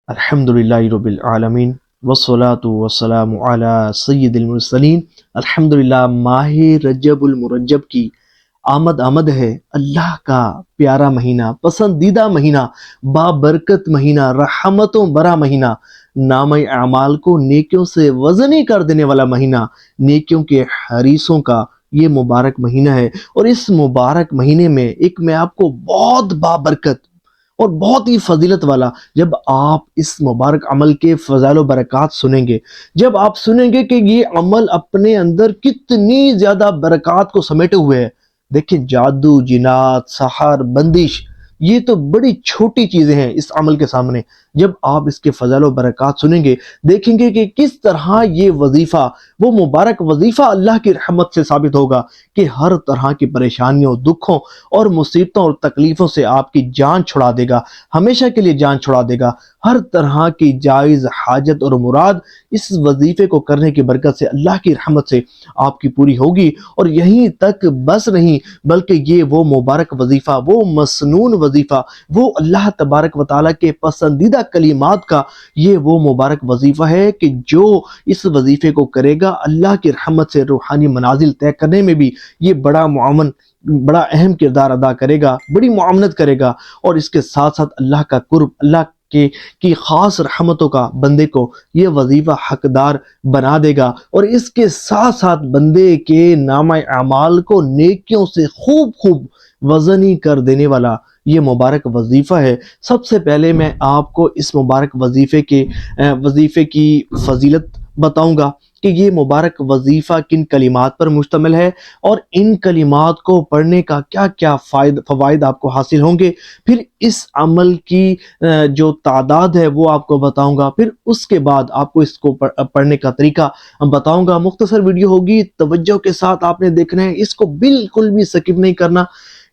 الحمدللہ رب العالمین والصلاة والسلام علی سید المرسلین۔ الحمدللہ ماہ رجب المرجب کی آمد ہے، اللہ کا پیارا مہینہ، پسندیدہ مہینہ، بابرکت مہینہ، رحمتوں برا مہینہ، نام اعمال کو نیکیوں سے وزنی کر دینے والا مہینہ، نیکیوں کے حریصوں کا یہ مبارک مہینہ ہے۔ اور اس مبارک مہینے میں ایک میں آپ کو بہت بابرکت اور بہت ہی فضیلت والا، جب آپ اس مبارک عمل کے فضائل و برکات سنیں گے، جب آپ سنیں گے کہ یہ عمل اپنے اندر کتنی زیادہ برکات کو سمیٹے ہوئے ہے۔ دیکھیں، جادو، جنات، سحر، بندش، یہ تو بڑی چھوٹی چیزیں ہیں اس عمل کے سامنے۔ جب آپ اس کے فضائل و برکات سنیں گے، دیکھیں گے کہ کس طرح یہ وظیفہ، وہ مبارک وظیفہ اللہ کی رحمت سے ثابت ہوگا کہ ہر طرح کی پریشانیوں، دکھوں اور مصیبتوں اور تکلیفوں سے آپ کی جان چھڑا دے گا، ہمیشہ کے لیے جان چھڑا دے گا۔ ہر طرح کی جائز حاجت اور مراد اس وظیفے کو کرنے کی برکت سے، اللہ کی رحمت سے آپ کی پوری ہوگی۔ اور یہیں تک بس نہیں، بلکہ یہ وہ مبارک وظیفہ، وہ مسنون وظیفہ، وہ اللہ تبارک و تعالیٰ کے پسندیدہ کلمات کا یہ وہ مبارک وظیفہ ہے کہ جو اس وظیفے کو کرے گا، اللہ کی رحمت سے روحانی منازل طے کرنے میں بھی یہ بڑا اہم کردار ادا کرے گا، بڑی معاونت کرے گا۔ اور اس کے ساتھ ساتھ اللہ کا قرب، اللہ کی خاص رحمتوں کا بندے کو یہ وظیفہ حقدار بنا دے گا۔ اور اس کے ساتھ ساتھ بندے کے نامہ اعمال کو نیکیوں سے خوب وزنی کر دینے والا یہ مبارک وظیفہ ہے۔ سب سے پہلے میں آپ کو اس مبارک وظیفے کی فضیلت بتاؤں گا کہ یہ مبارک وظیفہ کن کلمات پر مشتمل ہے، اور ان کلمات کو پڑھنے کا کیا کیا فوائد آپ کو حاصل ہوں گے۔ پھر اس عمل کی جو تعداد ہے وہ آپ کو بتاؤں گا، پھر اس کے بعد آپ کو اس کو پڑھنے کا طریقہ بتاؤں گا۔ مختصر ویڈیو ہوگی، توجہ کے ساتھ آپ نے دیکھنا ہے، اس کو بالکل بھی سکپ نہیں کرنا۔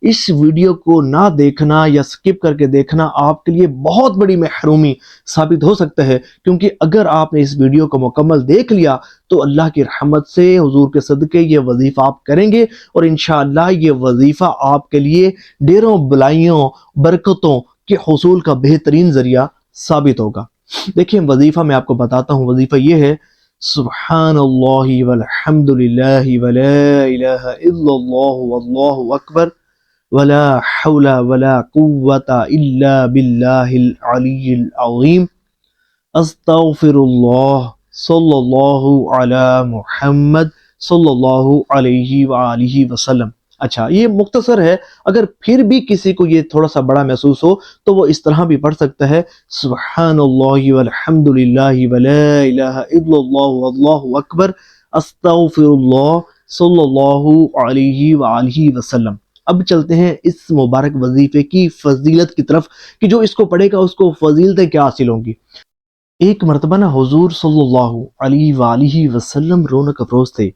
اس ویڈیو کو نہ دیکھنا یا سکپ کر کے دیکھنا آپ کے لیے بہت بڑی محرومی ثابت ہو سکتا ہے، کیونکہ اگر آپ نے اس ویڈیو کو مکمل دیکھ لیا تو اللہ کی رحمت سے حضور کے صدقے یہ وظیفہ آپ کریں گے، اور انشاءاللہ یہ وظیفہ آپ کے لیے ڈیروں بلائیوں، برکتوں کے حصول کا بہترین ذریعہ ثابت ہوگا۔ دیکھیں، وظیفہ میں آپ کو بتاتا ہوں۔ وظیفہ یہ ہے: سبحان اللہ والحمد للہ ولا الہ الا اللہ واللہ اکبر ولا حول ولا قوة الا باللہ العلی العظیم، استغفر اللہ صلی اللہ علی محمد صلی اللہ علیہ وآلہ وسلم۔ اچھا، یہ مختصر ہے، اگر پھر بھی کسی کو یہ تھوڑا سا بڑا محسوس ہو تو وہ اس طرح بھی پڑھ سکتا ہے: سبحان اللہ والحمد للہ ولا الہ الا اللہ واللہ اکبر، استغفر اللہ صلی اللہ علیہ وآلہ وسلم۔ اب چلتے ہیں اس مبارک وظیفے کی فضیلت کی طرف کہ جو اس کو پڑھے گا اس کو فضیلتیں کیا حاصل ہوں گی۔ ایک مرتبہ حضور صلی اللہ علیہ وآلہ وسلم رونق افروز تھے،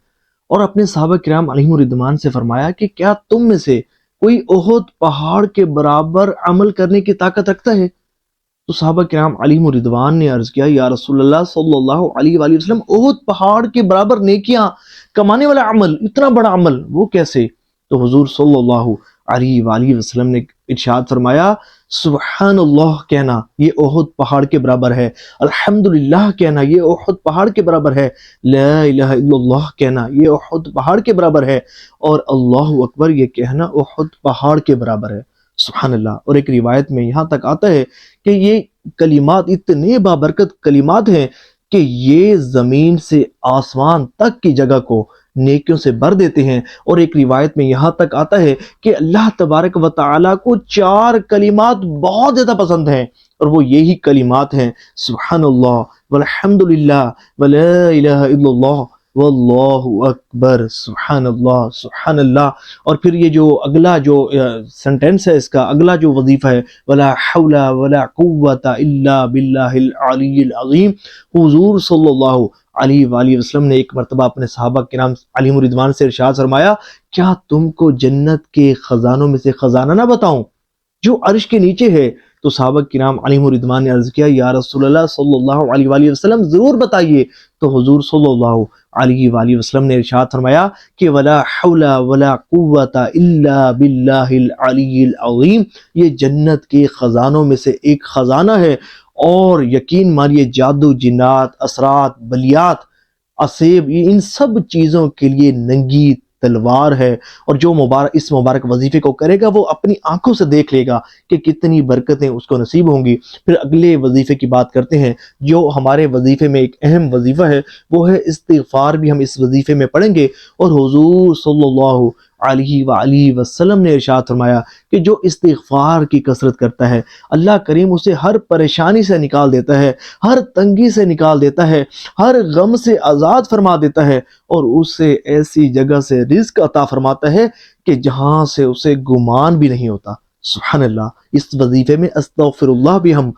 اور اپنے صحابہ کرام علیہم الرضوان سے فرمایا کہ کیا تم میں سے کوئی احد پہاڑ کے برابر عمل کرنے کی طاقت رکھتا ہے؟ تو صحابہ کرام علیہم الرضوان نے عرض کیا: یا رسول اللہ صلی اللہ علیہ وآلہ وسلم، احد پہاڑ کے برابر نیکیاں کمانے والا عمل، اتنا بڑا عمل، وہ کیسے؟ تو حضور صلی اللہ علیہ وآلہ وسلم نے ارشاد فرمایا: سبحان اللہ کہنا یہ احد پہاڑ کے برابر ہے، الحمدللہ کہنا یہ احد پہاڑ کے برابر ہے، لا الہ الا اللہ کہنا یہ احد پہاڑ کے برابر ہے، اور اللہ اکبر یہ کہنا احد پہاڑ کے برابر ہے۔ سبحان اللہ۔ اور ایک روایت میں یہاں تک آتا ہے کہ یہ کلمات اتنے بابرکت کلمات ہیں کہ یہ زمین سے آسمان تک کی جگہ کو نیکیوں سے بھر دیتے ہیں۔ اور ایک روایت میں یہاں تک آتا ہے کہ اللہ تبارک و تعالیٰ کو 4 کلمات بہت زیادہ پسند ہیں، اور وہ یہی کلمات ہیں: سبحان اللہ والحمد للہ ولا الہ الا اللہ واللہ اکبر، سبحان اللہ۔ اور پھر یہ جو اگلا جو سنٹینس ہے، اس کا اگلا جو وظیفہ ہے: ولا حول ولا قوة الا باللہ العلی العظیم۔ حضور صلی اللہ علیہ وآلہ وسلم نے ایک مرتبہ اپنے صحابہ کرام علیہم الرضوان سے ارشاد فرمایا: کیا تم کو جنت کے خزانوں میں سے خزانہ نہ بتاؤں جو عرش کے نیچے ہے؟ تو صحابہ کرام علیہم الرضوان نے عرض کیا: یا رسول اللہ صلی اللہ علیہ وآلہ وسلم، ضرور بتائیے۔ تو حضور صلی اللہ علیہ وآلہ وسلم نے ارشاد فرمایا کہ ولا حول ولا قوة الا باللہ العلی العظیم، یہ جنت کے خزانوں میں سے ایک خزانہ ہے، اور یقین مانیے جادو، جنات، اثرات، بلیات، اسیب، ان سب چیزوں کے لیے ننگی تلوار ہے۔ اور جو اس مبارک وظیفے کو کرے گا وہ اپنی آنکھوں سے دیکھ لے گا کہ کتنی برکتیں اس کو نصیب ہوں گی۔ پھر اگلے وظیفے کی بات کرتے ہیں، جو ہمارے وظیفے میں ایک اہم وظیفہ ہے، وہ ہے استغفار بھی ہم اس وظیفے میں پڑھیں گے۔ اور حضور صلی اللہ علیہ وآلہ وسلم نے ارشاد فرمایا کہ جو استغفار کی کثرت کرتا ہے، اللہ کریم اسے ہر پریشانی سے نکال دیتا ہے، ہر تنگی سے نکال دیتا ہے، ہر غم سے آزاد فرما دیتا ہے، اور اسے ایسی جگہ سے رزق عطا فرماتا ہے کہ جہاں سے اسے گمان بھی نہیں ہوتا۔ سبحان اللہ۔ اس وظیفے میں استغفر اللہ بھی ہم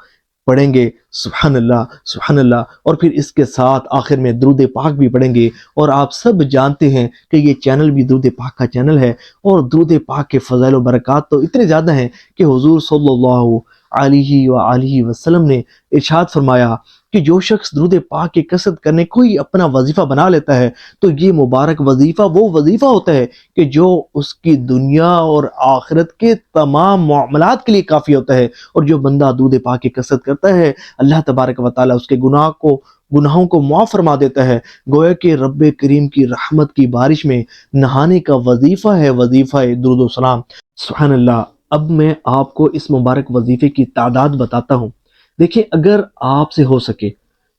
پڑھیں گے۔ سبحان اللہ، سبحان اللہ۔ اور پھر اس کے ساتھ آخر میں درود پاک بھی پڑھیں گے۔ اور آپ سب جانتے ہیں کہ یہ چینل بھی درود پاک کا چینل ہے، اور درود پاک کے فضائل و برکات تو اتنے زیادہ ہیں کہ حضور صلی اللہ علیہ وآلہ وسلم نے ارشاد فرمایا کہ جو شخص درود پاک کی کثرت کرنے کو ہی اپنا وظیفہ بنا لیتا ہے تو یہ مبارک وظیفہ وہ وظیفہ ہوتا ہے کہ جو اس کی دنیا اور آخرت کے تمام معاملات کے لیے کافی ہوتا ہے۔ اور جو بندہ درود پاک کی کثرت کرتا ہے، اللہ تبارک و تعالیٰ اس کے گناہوں کو معاف فرما دیتا ہے۔ گویا کہ رب کریم کی رحمت کی بارش میں نہانے کا وظیفہ ہے وظیفہ درود و سلام۔ سبحان اللہ۔ اب میں آپ کو اس مبارک وظیفے کی تعداد بتاتا ہوں۔ دیکھیں، اگر آپ سے ہو سکے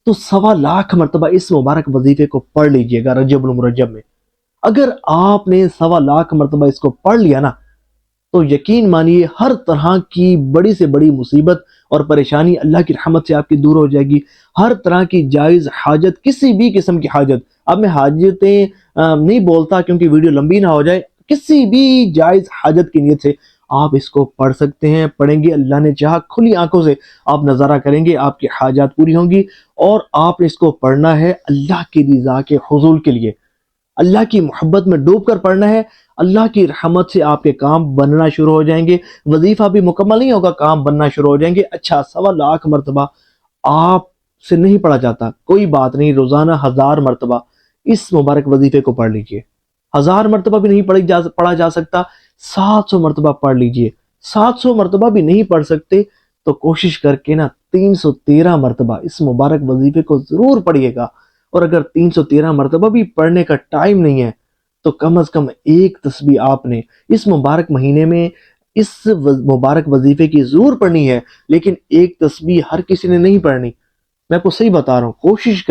تو 1.25 مرتبہ اس مبارک وظیفے کو پڑھ لیجئے گا رجب المرجب میں۔ اگر آپ نے 1.25 مرتبہ اس کو پڑھ لیا نا، تو یقین مانیے ہر طرح کی بڑی سے بڑی مصیبت اور پریشانی اللہ کی رحمت سے آپ کی دور ہو جائے گی۔ ہر طرح کی جائز حاجت، کسی بھی قسم کی حاجت، اب میں حاجتیں نہیں بولتا کیونکہ ویڈیو لمبی نہ ہو جائے، کسی بھی جائز حاجت کی نیت سے آپ اس کو پڑھ سکتے ہیں، پڑھیں گے، اللہ نے چاہا کھلی آنکھوں سے آپ نظارہ کریں گے، آپ کی حاجات پوری ہوں گی۔ اور آپ نے اس کو پڑھنا ہے اللہ کی رضا کے حصول کے لیے، اللہ کی محبت میں ڈوب کر پڑھنا ہے۔ اللہ کی رحمت سے آپ کے کام بننا شروع ہو جائیں گے۔ وظیفہ بھی مکمل نہیں ہوگا، کام بننا شروع ہو جائیں گے۔ اچھا، 1.25 مرتبہ آپ سے نہیں پڑھا جاتا، کوئی بات نہیں، روزانہ 1000 مرتبہ اس مبارک وظیفے کو پڑھ لیجئے۔ 1000 مرتبہ بھی نہیں پڑھا جا سکتا، 700 مرتبہ پڑھ لیجئے۔ 700 مرتبہ بھی نہیں پڑھ سکتے تو کوشش کر کے نا 313 مرتبہ اس مبارک وظیفے کو ضرور پڑھیے گا۔ اور اگر 313 مرتبہ بھی پڑھنے کا ٹائم نہیں ہے تو کم از کم ایک تسبیح آپ نے اس مبارک مہینے میں اس مبارک وظیفے کی ضرور پڑھنی ہے۔ لیکن ایک تسبیح ہر کسی نے نہیں پڑھنی، میں آپ کو صحیح بتا رہا ہوں۔ کوشش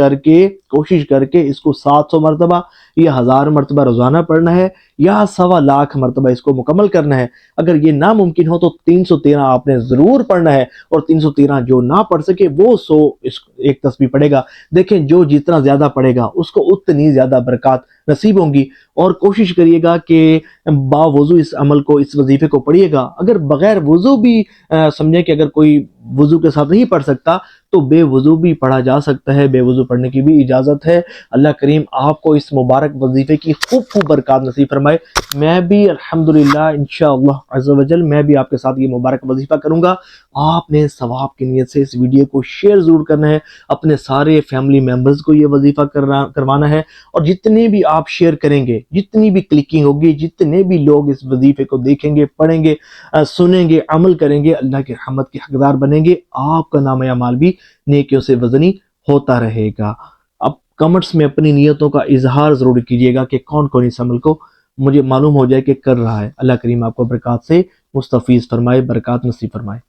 کر کے اس کو 700 مرتبہ یا 1000 مرتبہ روزانہ پڑھنا ہے، یا 1.25 مرتبہ اس کو مکمل کرنا ہے۔ اگر یہ ناممکن ہو تو 313 آپ نے ضرور پڑھنا ہے، اور 313 جو نہ پڑھ سکے وہ 100 ایک تسبیح پڑھے گا۔ دیکھیں، جو جتنا زیادہ پڑھے گا اس کو اتنی زیادہ برکات نصیب ہوں گی۔ اور کوشش کریے گا کہ باوضو اس عمل کو، اس وظیفے کو پڑھیے گا۔ اگر بغیر وضو بھی سمجھیں کہ اگر کوئی وضو کے ساتھ نہیں پڑھ سکتا تو بے وضو بھی پڑھا جا سکتا ہے، بے وضو پڑھنے کی بھی اجازت ہے۔ اللہ کریم آپ کو اس مبارک وظیفے کی خوب برکات نصیب فرمائے۔ میں بھی الحمدللہ انشاءاللہ عز و جل میں بھی آپ کے ساتھ یہ مبارک وظیفہ کروں گا۔ آپ نے ثواب کی نیت سے اس ویڈیو کو شیئر ضرور کرنا ہے، اپنے سارے فیملی ممبرز کو یہ وظیفہ کروانا ہے۔ اور جتنے بھی آپ شیئر کریں گے، جتنی بھی کلکنگ ہوگی، جتنے بھی لوگ اس وظیفے کو دیکھیں گے، پڑھیں گے، سنیں گے، عمل کریں گے، اللہ کی رحمت کے حقدار بنیں گے۔ آپ کا نام اعمال بھی نیکیوں سے وزنی ہوتا رہے گا۔ اب کمنٹس میں اپنی نیتوں کا اظہار ضرور کیجیے گا کہ کون کون اس عمل کو مجھے معلوم ہو جائے کہ کر رہا ہے۔ اللہ کریم آپ کو برکات سے مستفیض فرمائے، برکات نصیب فرمائے۔